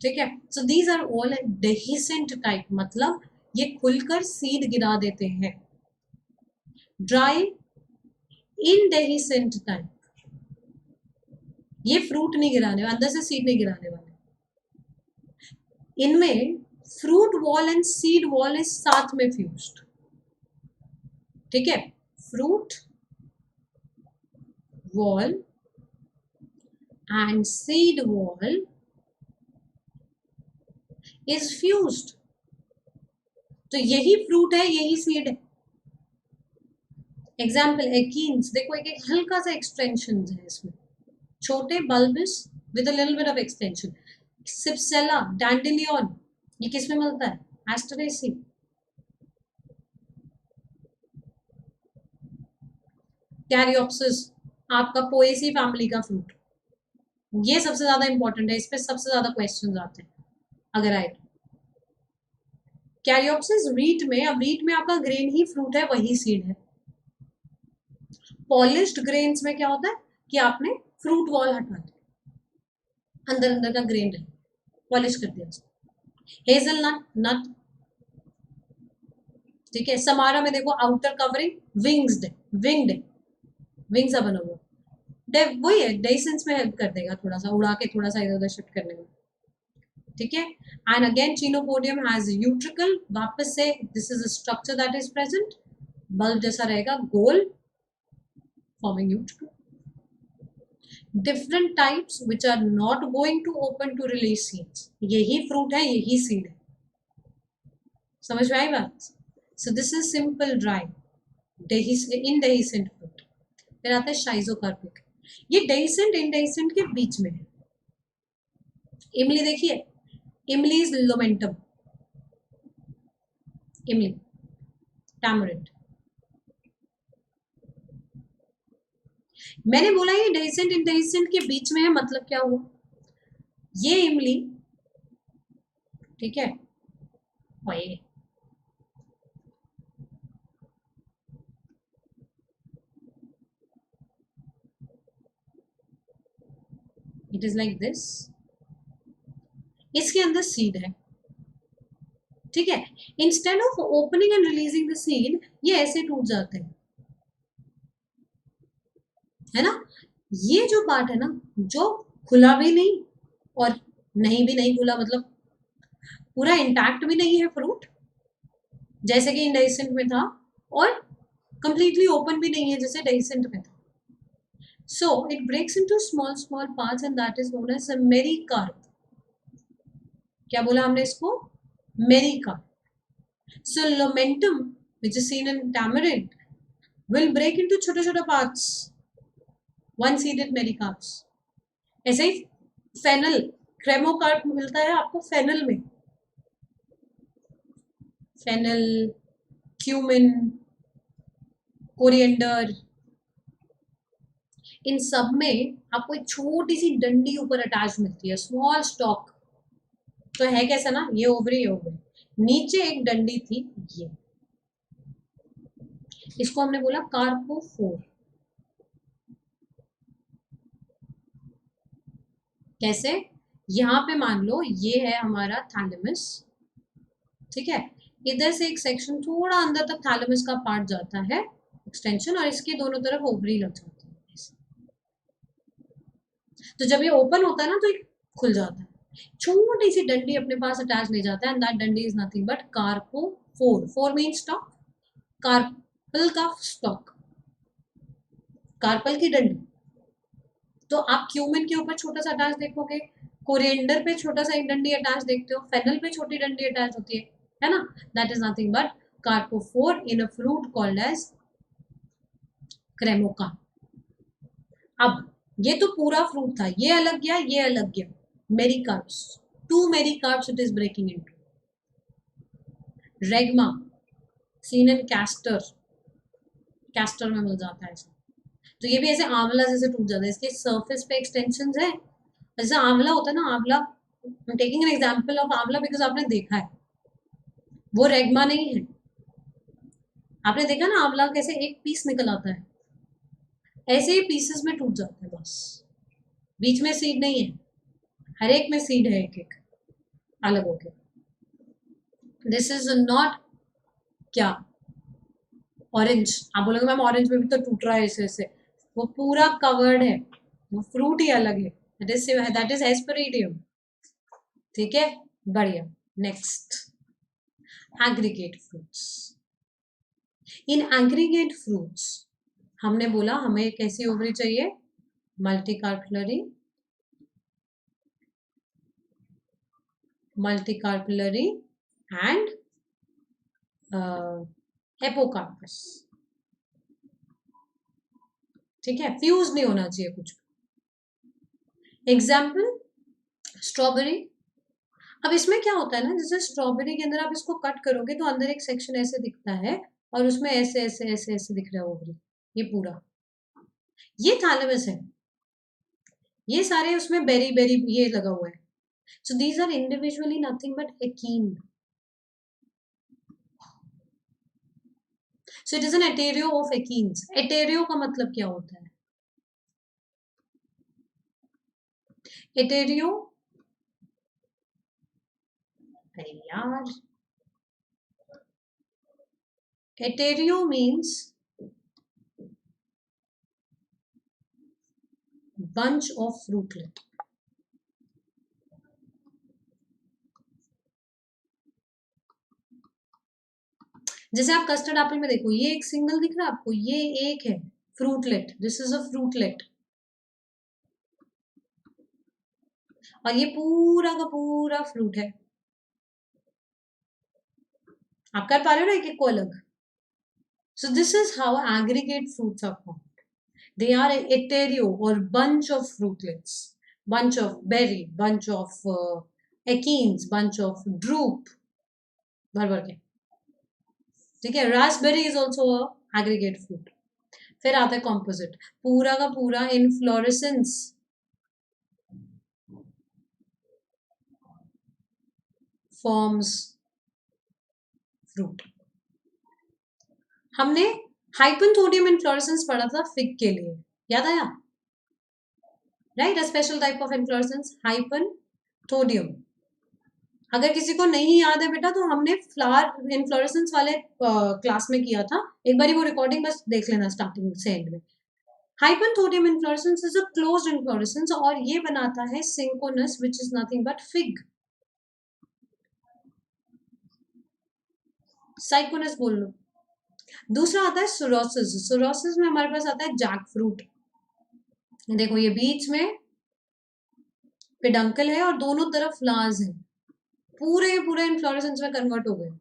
ठीक है, so these are all dehiscent type, मतलब ये खुलकर सीड गिरा देते हैं. ड्राई इनडेहिसेंट टाइप, ये फ्रूट नहीं गिराने वाले, अंदर से सीड नहीं गिराने वाले. इनमें fruit wall and seed wall is साथ में फ्यूज्ड. ठीक है, fruit wall and seed wall is fused. तो यही फ्रूट है, यही सीड है. एग्जाम्पल एकीन्स, देखो एक एक हल्का सा एक्सटेंशन है इसमें, छोटे bulbs with a little bit of extension. Cypsela, dandelion, ये किस में मिलता है, एस्टरेसी. कैरियोप्सिस, आपका पोएसी फैमिली का फ्रूट, ये सबसे ज्यादा इंपॉर्टेंट है, इस पे सबसे ज्यादा क्वेश्चंस आते हैं अगर आए तो. कैरियोप्सिस वीट में, अब वीट में आपका ग्रेन ही फ्रूट है, वही सीड है. पॉलिश्ड ग्रेन्स में क्या होता है कि आपने फ्रूट वॉल हटा दी, अंदर अंदर का ग्रेन है, पॉलिश कर दिया उसको. हेजलनट, नट. ठीक है, समारा में देखो आउटर कवरिंग विंग्स है, विंग्ड है, विंग्स सा बना हुआ. वही है, डेसेंस में हेल्प कर देगा, थोड़ा सा उड़ा के थोड़ा सा इधर उधर शिफ्ट करने में. ठीक है, and again chenopodium has utricle, वापस से this is a structure that is present, bulb जैसा रहेगा गोल, forming utricle. Different types which are not going to open to release seeds, यही फ्रूट है, यही सीड है. समझ में आई बात. So this is simple dry indehiscent fruit. फिर आता है शाइजोकार्पिक, ये डेहिसेंट इनडेहिसेंट के बीच में है. इमली देखिए, इमली इज लोमेंटम, इमली, टैमरिंड. मैंने बोला ये डेहिसेंट इनडेहिसेंट के बीच में है, मतलब क्या हुआ, ये इमली, ठीक है, और इट इज लाइक दिस, इसके अंदर सीड है, ठीक है। Instead of opening and releasing the seed, ये ऐसे टूट जाते हैं, है ना। ये जो पार्ट है ना, जो खुला भी नहीं और नहीं खुला, मतलब पूरा इंटैक्ट भी नहीं है फ्रूट, जैसे कि इंडेसेंट में था, और कंप्लीटली ओपन भी नहीं है जैसे डेसेंट में था। So it breaks into small small parts and that is known as mericarp. क्या बोला हमने इसको? मेरिकार्प. So lumentum, which is seen in tamarind, will break into छोटे छोटे parts, one seeded मेरिकार्प्स. ऐसे ही फेनल, क्रेमोकार्प मिलता है आपको फेनल में, फेनल, क्यूमिन, कोरिएंडर, इन सब में आपको एक छोटी सी डंडी ऊपर अटैच मिलती है, स्मॉल स्टॉक। तो है कैसा ना, ये ओवरी है, ओवरी, नीचे एक डंडी थी, ये, इसको हमने बोला कार्पोफोर। कैसे? यहाँ पे मान लो ये है हमारा थैलेमस, ठीक है, इधर से एक सेक्शन थोड़ा अंदर तक थैलेमस का पार्ट जाता है, एक्सटेंशन, और इसके दोनों तरफ ओवरी लग जाती है। तो जब ये ओपन होता है ना तो ये खुल जाता है, छोटी सी डंडी अपने पास अटैच ले जाता है, एंड दैट डंडी is nothing but carpophore. Phore mean stalk, carpel का स्टॉक, कार्पल की डंडी। तो आप क्यूमिन के ऊपर छोटा सा अटैच देखोगे, कोरिएंडर पे छोटा सा एक डंडी अटैच देखते हो, फेनल पे छोटी डंडी अटैच होती है ना, that is nothing but carpophore in a fruit called as cremocarp. अब ये तो पूरा फ्रूट था, ये अलग गया, ये अलग गया, mericarps, two mericarps it is breaking into. Regma, seen in castor, castor में मिल जाता है ऐसा. तो ये भी ऐसे आंवला जैसे टूट जाता है, इसके सरफेस पे एक्सटेंशन है, जैसे आंवला होता है ना, आंवला, टेकिंग एन एग्जांपल ऑफ आंवला बिकॉज आपने देखा है, वो रेगमा नहीं है। आपने देखा ना आंवला कैसे एक पीस निकल आता है, ऐसे ही पीसेस में टूट जाता है बस, बीच में सीड नहीं है, हर एक में सीड है, एक एक अलग हो गया. दिस इज नॉट, क्या, ऑरेंज. आप बोलोगे मैम ऑरेंज में भी तो टूट रहा है ऐसे ऐसे, वो पूरा कवर्ड है, वो फ्रूट ही अलग है, दैट इज एस्पेरिडियम. ठीक है, बढ़िया. Next, aggregate fruits. In aggregate fruits हमने बोला हमें कैसी ओवरी चाहिए, मल्टीकार्पुलरी, मल्टीकार्पुलरी एंड एपोकार्पस. ठीक है, फ्यूज नहीं होना चाहिए कुछ. Example, strawberry. अब इसमें क्या होता है ना, जैसे स्ट्रॉबेरी के अंदर आप इसको कट करोगे तो अंदर एक सेक्शन ऐसे दिखता है, और उसमें ऐसे ऐसे ऐसे ऐसे दिख रहा है ओवरी, ये पूरा, ये थैलेमस है, ये सारे उसमें बेरी बेरी ये लगा हुआ है. So these are individually nothing but achene. So it is an etaerio of achenes. Etaerio का मतलब क्या होता है? एटेरियो, अरे यार, etaerio means bunch of fruitlet. जैसे आप कस्टर्ड एप्पल में देखो, ये एक सिंगल दिख रहा है आपको, ये एक है फ्रूटलेट, दिस इज अ फ्रूटलेट, और ये पूरा का पूरा फ्रूट है. आप कर पा रहे हो ना एक एक को अलग. So this is how aggregate fruits are formed. They are eterio or bunch of fruitlets, bunch of berry, bunch of achenes, bunch of drupe, भर भर के. ठीक है, Raspberry is also aggregate fruit. फिर आता है कॉम्पोजिट, पूरा का पूरा इनफ्लोरेसेंस फॉर्म्स फ्रूट. हमने हाइपनथोडियम इनफ्लोरेसेंस पढ़ा था फिग के लिए, याद आया? Right, a special type of inflorescence हाइपनथोडियम। अगर किसी को नहीं याद है बेटा, तो हमने फ्लावर इन्फ्लोरेसेंस वाले क्लास में किया था, एक बार वो रिकॉर्डिंग बस देख लेना स्टार्टिंग से एंड में। Hypanthodium inflorescence is a closed inflorescence और ये बनाता है syconus which is nothing but fig. Syconus बोल लो। दूसरा आता है सोरोसिस। सोरोसिस में हमारे पास आता है जैक फ्रूट। देखो ये बीच में पेडंकल है और दोनों तरफ फ्लावर्स हैं, पूरे पूरे इन्फ्लोरेसेंस में कन्वर्ट हो गए।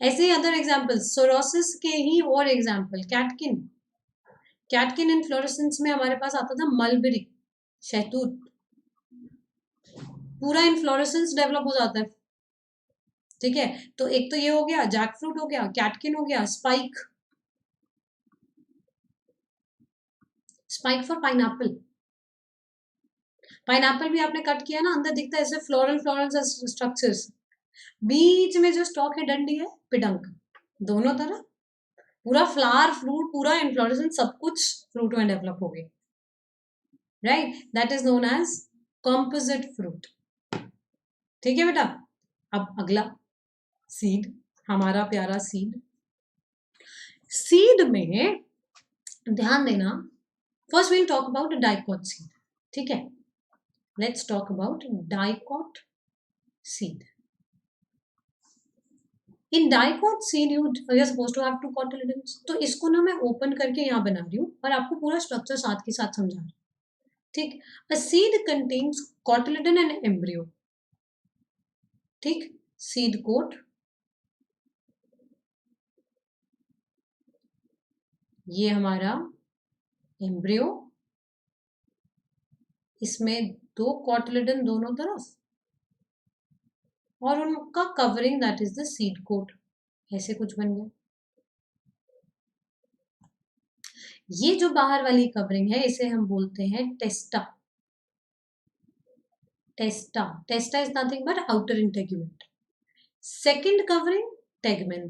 ऐसे ही अदर एग्जांपल, सोरोसिस के ही और एग्जांपल कैटकिन। कैटकिन इन्फ्लोरेसेंस में हमारे पास आता था मलबेरी, शहतूत। पूरा इन्फ्लोरेसेंस डेवलप हो जाता है, ठीक है। तो एक तो ये हो गया, जैक फ्रूट हो गया, कैटकिन हो गया, spike. Spike for pineapple. Pineapple भी आपने कट किया ना, अंदर दिखता है ऐसे फ्लोरल फ्लोरल स्ट्रक्चर्स, बीच में जो स्टॉक है डंडी है पिडंक, दोनों तरफ पूरा फ्लावर फ्रूट पूरा इन्फ्लोरेसेंस सब कुछ फ्रूट में डेवलप हो गई, right. That is known as composite fruit. ठीक है बेटा। अब अगला सीड, हमारा प्यारा सीड। सीड में ध्यान देना, first will talk about dicot seed. ठीक है, let's talk about dicot seed. In dicot seed you are supposed to have two cotyledons. तो इसको ना मैं ओपन करके यहाँ बना रही हूँ और आपको पूरा स्ट्रक्चर साथ के साथ समझा रही हूँ, ठीक। A seed contains cotyledon and embryo, ठीक। सीड कोट, ये हमारा एम्ब्रियो, इसमें दो कॉटिलिडन दोनों तरफ और उनका covering that is the seed coat, ऐसे कुछ बन गया। ये जो बाहर वाली कवरिंग है इसे हम बोलते हैं testa. Testa, testa is nothing but outer integument. Second covering tegmen.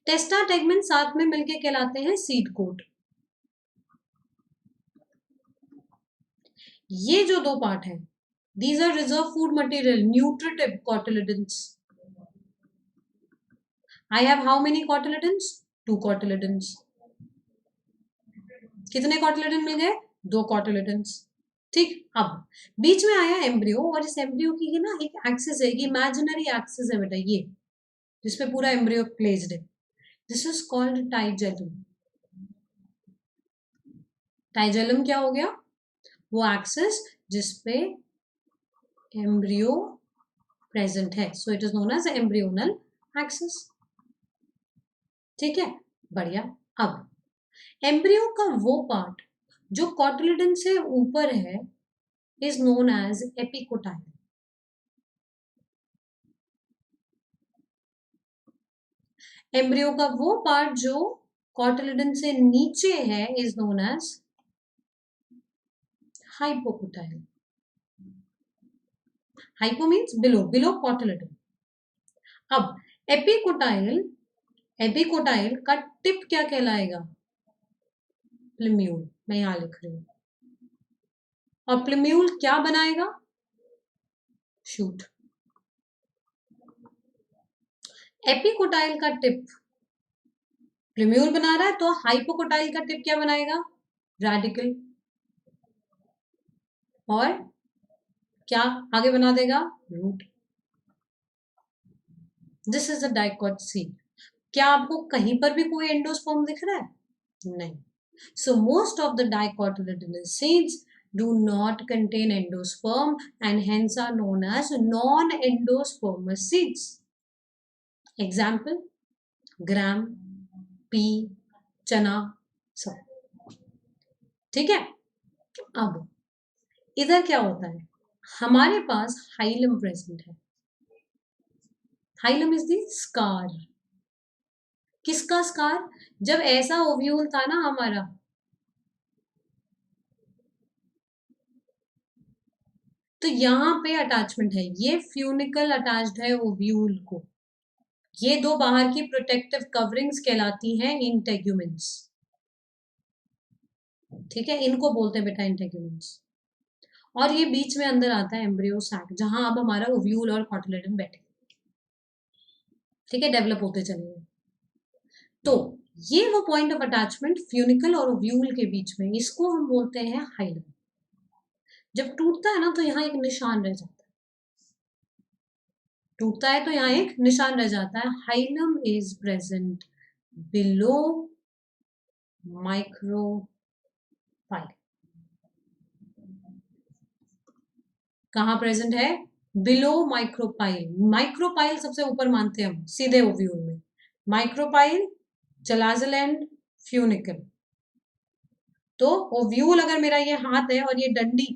Testa tegmen साथ में मिलके कहलाते हैं सीड कोट। ये जो दो पार्ट है, these are reserve food material, nutritive cotyledons. I have how many cotyledons? 2 cotyledons. कितने cotyledon मिल गए? 2 cotyledons. ठीक। अब बीच में आया एम्ब्रियो और इस एम्ब्रियो की ना एक एक्सिस है, ये इमेजिनरी एक्सिस है बेटा, ये जिसपे पूरा एम्ब्रियो प्लेस्ड है, this is called tigellum. Tigellum क्या हो गया? वो एक्सिस जिसपे एम्ब्रियो प्रेजेंट है, so it is known as embryonal axis. ठीक है, बढ़िया। अब एम्ब्रियो का वो पार्ट जो कॉटिलिडन से ऊपर है is known as epicotyl. Embryo का वो पार्ट जो कॉटिलिडन से नीचे है is known as hypocotyl. Hypo means below, below cotyledon. अब एपिकोटाइल, एपिकोटाइल का टिप क्या कहलाएगा? प्लिम्यूल, मैं यहां लिख रही हूं। और प्लिम्यूल क्या बनाएगा? शूट। एपिकोटाइल का टिप प्लिम्यूल बना रहा है, तो हाइपोकोटाइल का टिप क्या बनाएगा? रेडिकल। और क्या आगे बना देगा? Root. This is a dicot seed. क्या आपको कहीं पर भी कोई एंडोस्पर्म दिख रहा है? नहीं। So most of the dicotyledonous seeds do not contain endosperm and hence are known as non-endospermous seeds. Example, gram, pea, चना, सब। ठीक है। अब इधर क्या होता है? हमारे पास हाइलम प्रेजेंट है। Hilum is the scar. किसका स्कार? जब ऐसा ओव्यूल था ना हमारा, तो यहाँ पे अटैचमेंट है, ये फ्यूनिकल अटैच्ड है ओव्यूल को। ये दो बाहर की प्रोटेक्टिव कवरिंग्स कहलाती हैं इंटेग्यूमेंट्स। ठीक है, इनको बोलते हैं बेटा इंटेगुमेंट्स। और ये बीच में अंदर आता है एम्ब्रियो सैक, जहां अब हमारा ओव्यूल और कॉटिलेडन बैठे, ठीक है, डेवलप होते चलेंगे। तो ये वो पॉइंट ऑफ अटैचमेंट फ्यूनिकल और ओव्यूल के बीच में, इसको हम बोलते हैं हाइलम। जब टूटता है ना तो यहाँ एक निशान रह जाता है, टूटता है तो यहाँ एक निशान रह जाता है। Hilum is present below micropyle. कहाँ प्रेजेंट है? Below micropyle. माइक्रोपाइल सबसे ऊपर मानते हैं हम सीधे ओव्यूल में, माइक्रोपाइल, चलाजलैंड, फ्यूनिकल। तो ओव्यूल अगर मेरा ये हाथ है और ये डंडी,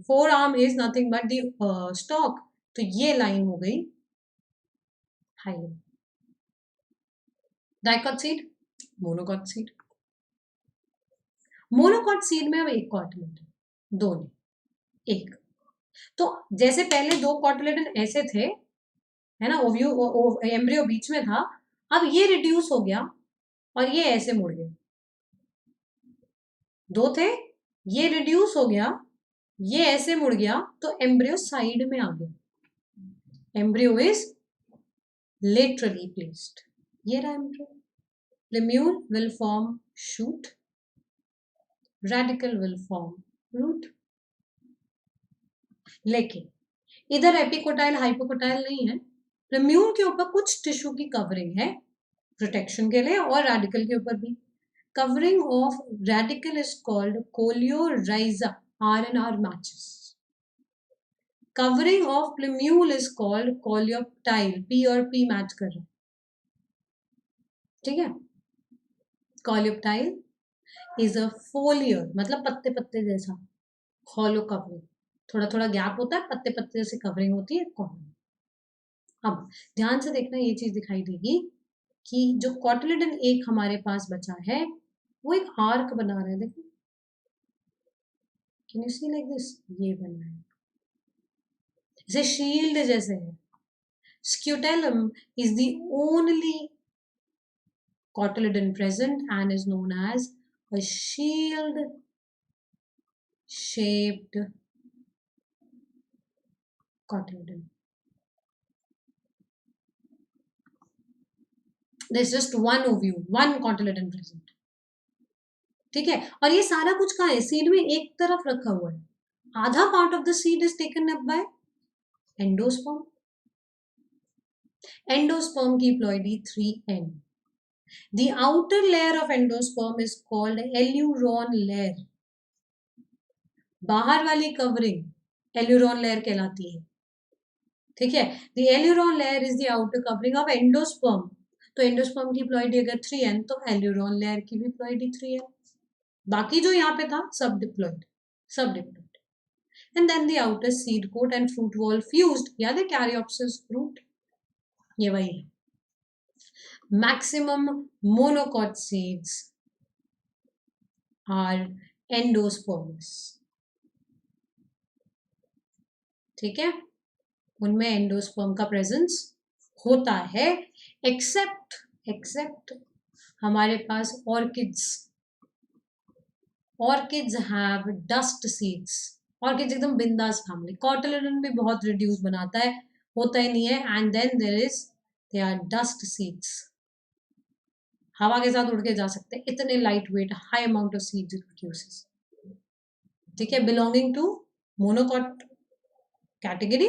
four arm is nothing but the stock, तो ये लाइन हो गई hilum. Dicot seed, monocot seed. Monocot seed में अब एक कॉटिलेडन, दो नहीं, एक। तो जैसे पहले दो कॉटिलेडन ऐसे थे, है ना, एम्ब्रियो बीच में था, अब ये रिड्यूस हो गया और ये ऐसे मुड़ गया। दो थे, ये रिड्यूस हो गया, ये ऐसे मुड़ गया, तो एम्ब्रियो साइड में आ गया। Embryo is laterally placed. ये रहा embryo. Plumule will form shoot, radicle will form root. लेकिन इधर एपिकोटाइल हाइपोकोटाइल नहीं है। प्लेम्यूल के ऊपर कुछ टिश्यू की कवरिंग है प्रोटेक्शन के लिए, और रेडिकल के ऊपर भी। Covering of radical is called coleorhiza, RNR matches. Covering of plumule is called coleoptile, P और P मैच कर रहे हैं, ठीक है। Coleoptile is a foliar, मतलब पत्ते पत्ते जैसा, hollow covering, थोड़ा थोड़ा गैप होता है, पत्ते पत्ते जैसे कवरिंग होती है कॉलम। अब ध्यान से देखना, ये चीज दिखाई देगी कि जो कॉटिलेडन एक हमारे पास बचा है, वो एक आर्क बना रहा है, देखो, can you see like this, ये बन रहा है जैसे शील्ड जैसे है। Scutellum is the only cotyledon present and is known as a shield shaped cotyledon. There's just one ovule, one cotyledon present, ठीक है। और ये सारा कुछ कहाँ है? सीड में एक तरफ रखा हुआ है। आधा part of the seed is taken up by endosperm. Endosperm की ploidy 3N। The outer layer of endosperm is called eluron layer. बाहर वाली कवरिंग एल्यूरॉन लेयर कहलाती है, ठीक है। The eluron layer is the outer covering of endosperm. तो endosperm की ploidy अगर 3N, तो एल्यूरॉन लेयर की भी प्लॉइडी 3N। बाकी जो यहाँ पे था सब डिप्लॉइड, सब diploid. And then the outer seed coat and fruit wall fused, याद है कैरियोप्सिस फ्रूट, ये वही है। Maximum monocot seeds are endospermous, ठीक है, उनमें एंडोस्पर्म का प्रेजेंस होता है। एक्सेप्ट हमारे पास orchids, orchids have dust seeds. Orchids एकदम बिंदास फैमिली। कॉटिलेडन भी बहुत रिड्यूस बनाता है, होता ही नहीं है। And then they are dust seeds, हवा के साथ उड़ के जा सकते हैं, इतने light weight, high amount of seeds it produces, ठीक है, belonging to monocot category.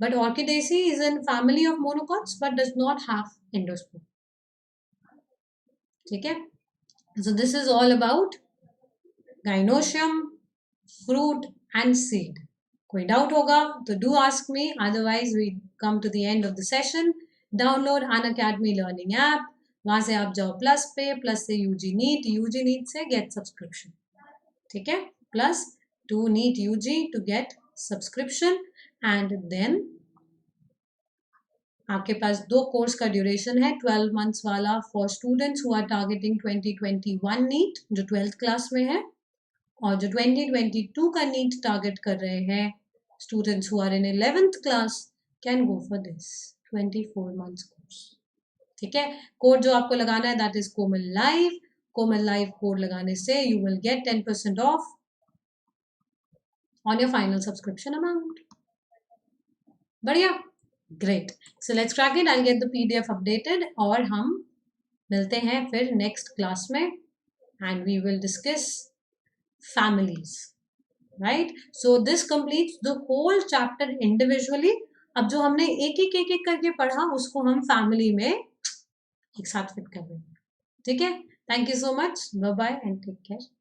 But Orchidaceae is a family of monocots but does not have endosperm, ठीक है। So this is all about gynoecium, fruit and seed. कोई doubt होगा तो do ask me, otherwise we come to the end of the session. Download Unacademy learning app, वहां से आप जाओ plus पे, प्लस से यूजी नीट से गेट सब्सक्रिप्शन, ठीक है, plus to NEET UG to get subscription. And then आपके पास दो कोर्स का ड्यूरेशन है, 12 मंथ्स वाला for students who are targeting 2021 NEET, जो 12th क्लास में है, और जो 2022 का नीट टारगेट कर रहे हैं students who are in 11th class can go for this 24 months course, ठीक है। कोड जो आपको लगाना है that is Komal live. Komal live code लगाने से you will get 10% off on your final subscription amount. बढ़िया, great. So let's crack it. I'll get the PDF updated और हम मिलते हैं फिर next class में and we will discuss families. Right? So this completes the whole chapter individually. अब जो हमने एक एक करके पढ़ा उसको हम family में एक साथ फिट कर देंगे. ठीक है? Thank you so much. Bye bye and take care.